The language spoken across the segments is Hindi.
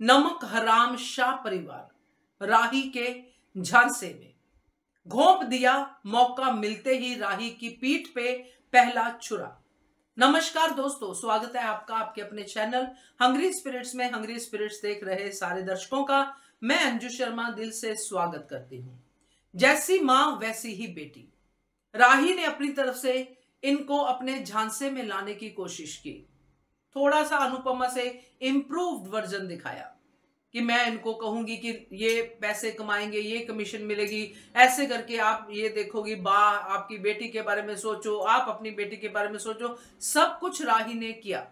नमक हराम शाह परिवार राही के झांसे में घोंप दिया, मौका मिलते ही राही की पीठ पे पहला छुरा। नमस्कार दोस्तों, स्वागत है आपका आपके अपने चैनल हंग्री स्पिरिट्स में। हंग्री स्पिरिट्स देख रहे सारे दर्शकों का मैं अंजू शर्मा दिल से स्वागत करती हूं। जैसी मां वैसी ही बेटी, राही ने अपनी तरफ से इनको अपने झांसे में लाने की कोशिश की। थोड़ा सा अनुपमा से इंप्रूव्ड वर्जन दिखाया कि मैं इनको कहूंगी कि ये पैसे कमाएंगे, ये कमीशन मिलेगी, ऐसे करके आप ये देखोगी, आपकी बेटी के बारे में सोचो, आप अपनी बेटी के बारे में सोचो। सब कुछ राही ने किया,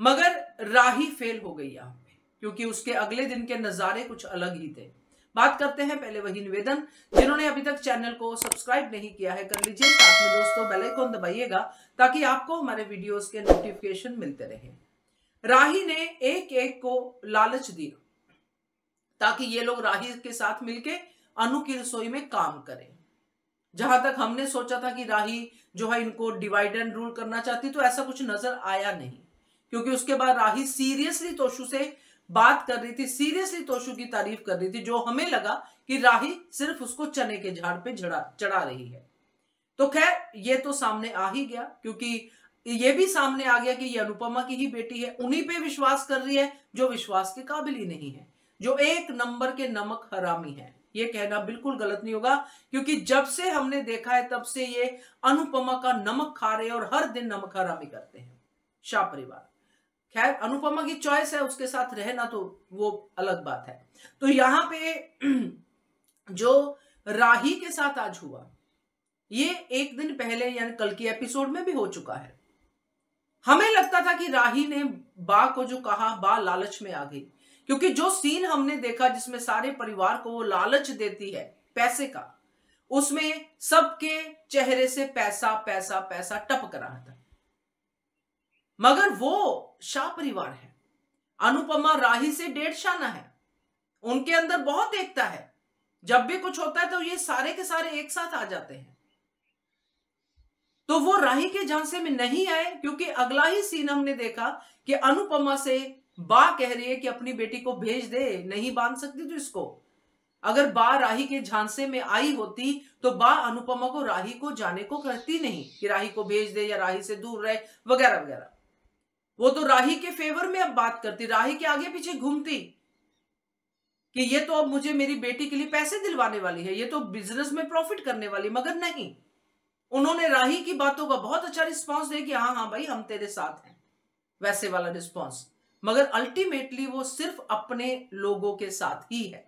मगर राही फेल हो गई यहां पे, क्योंकि उसके अगले दिन के नजारे कुछ अलग ही थे। बात करते हैं, पहले वही निवेदन, जिन्होंने अभी तक चैनल को सब्सक्राइब नहीं किया है कर लीजिए, साथ में दोस्तों बेल आइकन दबाइएगा ताकि आपको हमारे वीडियोस के नोटिफिकेशन मिलते रहे। राही ने एक एक को लालच दिया ताकि ये लोग राही के साथ मिलके अनु की रसोई में काम करें। जहां तक हमने सोचा था कि राही जो है इनको डिवाइड एंड रूल करना चाहती, तो ऐसा कुछ नजर आया नहीं, क्योंकि उसके बाद राही सीरियसली तोशु से बात कर रही थी, सीरियसली तोशु की तारीफ कर रही थी, जो हमें लगा कि राही सिर्फ उसको चने के झाड़ पे चढ़ा रही है। तो खैर ये तो सामने आ ही गया, क्योंकि ये भी सामने आ गया कि ये अनुपमा की ही बेटी है। उन्हीं पे विश्वास कर रही है जो विश्वास के काबिल ही नहीं है, जो एक नंबर के नमक हरामी है। ये कहना बिल्कुल गलत नहीं होगा, क्योंकि जब से हमने देखा है तब से ये अनुपमा का नमक खा रहे हैं और हर दिन नमक हरामी करते हैं शाह परिवार। खैर अनुपमा की चॉइस है, उसके साथ रहना तो वो अलग बात है। तो यहां पे जो राही के साथ आज हुआ, ये एक दिन पहले यानी कल की एपिसोड में भी हो चुका है। हमें लगता था कि राही ने बा को जो कहा, बा लालच में आ गई, क्योंकि जो सीन हमने देखा जिसमें सारे परिवार को वो लालच देती है पैसे का, उसमें सबके चेहरे से पैसा पैसा पैसा टपक रहा था। मगर वो शाह परिवार है, अनुपमा राही से 1.5 शाना है, उनके अंदर बहुत एकता है। जब भी कुछ होता है तो ये सारे के सारे एक साथ आ जाते हैं। तो वो राही के झांसे में नहीं आए, क्योंकि अगला ही सीन हमने देखा कि अनुपमा से बा कह रही है कि अपनी बेटी को भेज दे, नहीं बांध सकती तो इसको। अगर बा राही के झांसे में आई होती तो बा अनुपमा को राही को जाने को कहती नहीं कि राही को भेज दे या राही से दूर रहे वगैरह वगैरह। वो तो राही के फेवर में अब बात करती, राही के आगे पीछे घूमती कि ये तो अब मुझे मेरी बेटी के लिए पैसे दिलवाने वाली है, ये तो बिजनेस में प्रॉफिट करने वाली। मगर नहीं, उन्होंने राही की बातों का बहुत अच्छा रिस्पांस दिया कि हाँ हाँ भाई हम तेरे साथ हैं, वैसे वाला रिस्पांस। मगर अल्टीमेटली वो सिर्फ अपने लोगों के साथ ही है।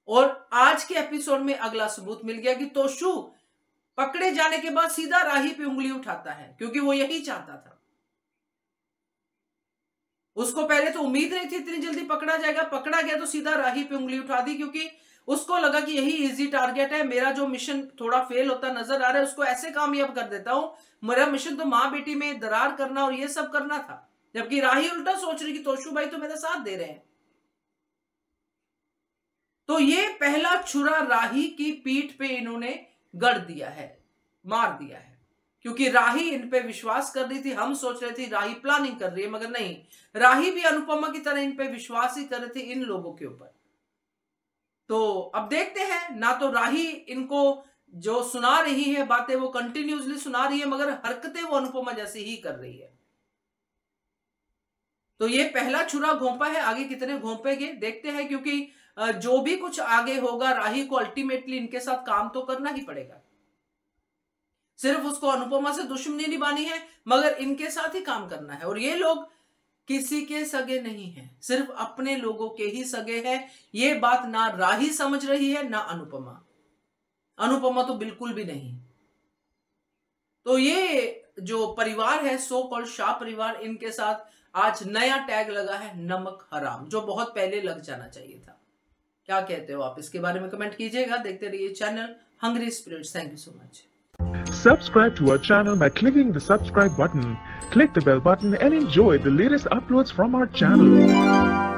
और आज के एपिसोड में अगला सबूत मिल गया कि तोशु पकड़े जाने के बाद सीधा राही पे उंगली उठाता है, क्योंकि वो यही चाहता था। उसको पहले तो उम्मीद नहीं थी इतनी जल्दी पकड़ा जाएगा, पकड़ा गया तो सीधा राही पे उंगली उठा दी, क्योंकि उसको लगा कि यही इजी टारगेट है, मेरा जो मिशन थोड़ा फेल होता नजर आ रहा है उसको ऐसे कामयाब कर देता हूं। मेरा मिशन तो मां बेटी में दरार करना और ये सब करना था, जबकि राही उल्टा सोच रही कि तोशु भाई तो मेरा साथ दे रहे हैं। तो ये पहला छुरा राही की पीठ पे इन्होंने गड़ दिया है, मार दिया है, क्योंकि राही इन पे विश्वास कर रही थी। हम सोच रहे थे राही प्लानिंग कर रही है, मगर नहीं, राही भी अनुपमा की तरह इन पे विश्वास ही कर रही थी, इन लोगों के ऊपर। तो अब देखते हैं, ना तो राही इनको जो सुना रही है बातें वो कंटिन्यूसली सुना रही है, मगर हरकतें वो अनुपमा जैसी ही कर रही है। तो ये पहला छुरा घोंपा है, आगे कितने घोंपेंगे देखते हैं, क्योंकि जो भी कुछ आगे होगा राही को अल्टीमेटली इनके साथ काम तो करना ही पड़ेगा। सिर्फ उसको अनुपमा से दुश्मनी निभानी है, मगर इनके साथ ही काम करना है। और ये लोग किसी के सगे नहीं हैं, सिर्फ अपने लोगों के ही सगे हैं। ये बात ना राही समझ रही है ना अनुपमा, अनुपमा तो बिल्कुल भी नहीं। तो ये जो परिवार है सो कॉल्ड शाह परिवार, इनके साथ आज नया टैग लगा है नमक हराम, जो बहुत पहले लग जाना चाहिए था। क्या कहते हो आप, इसके बारे में कमेंट कीजिएगा। देखते रहिए channel hungry spirits. Thank you so much. Subscribe to our channel by clicking the subscribe button. Click the bell button and enjoy the latest uploads from our channel.